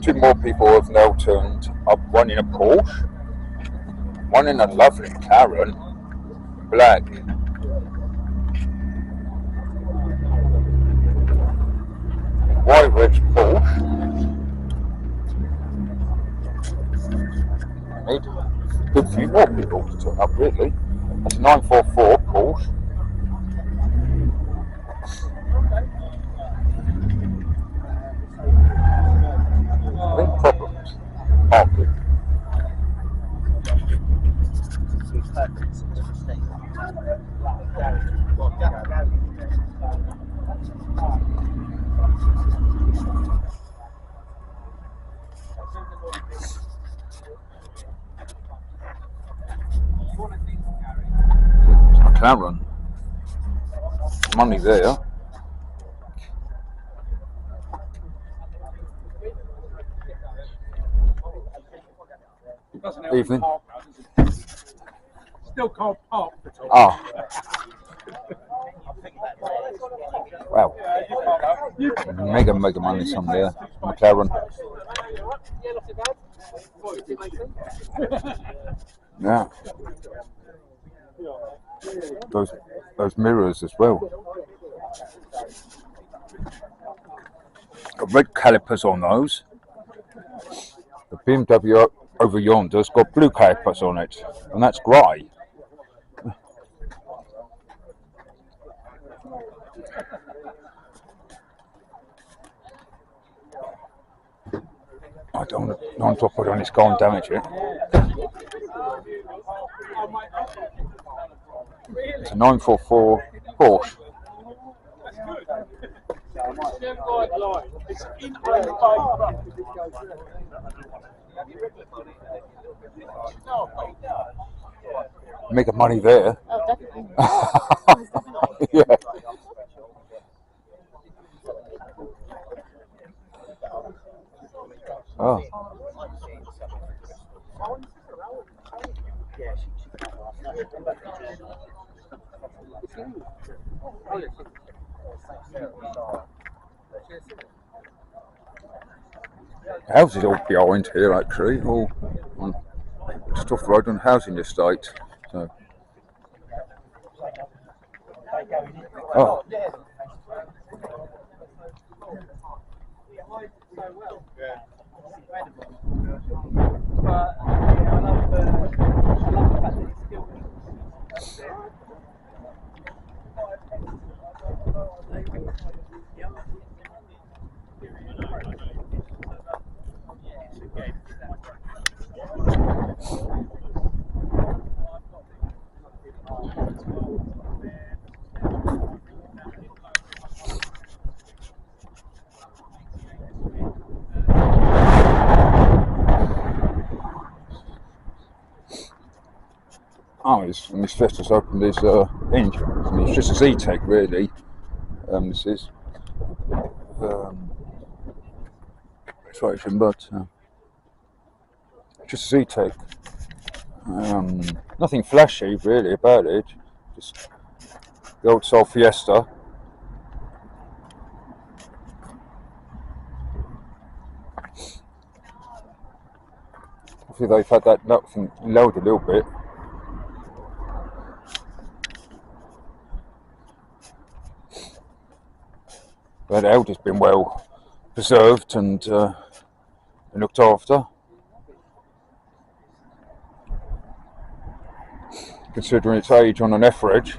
Two more people have now turned up, one in a Porsche, one in a lovely McLaren, black. White red Porsche. Need a good few more people to turn up, really. That's a 944 Porsche. Big problems. Parking. McLaren. Money there. Evening. Still can't park. Ah. Wow. Mega money some there. McLaren. Yeah. Those mirrors as well. Got red calipers on those. The BMW over yonder's got blue calipers on it, and that's grey. I don't want to put on his car and damage it. It's a 944 Porsche. Making money there. Yeah. Oh. Houses all behind here, actually, all on just off the road on housing estate. So. Oh. Oh, he's first just opened his engine. I mean, it's just a Z-Tech, really. This is but just a Z-Tech. Nothing flashy, really, about it. Just the old style Fiesta. I think they've had that thing lowered a little bit. But the Audi's been well preserved and looked after. Considering its age on an F-Reg.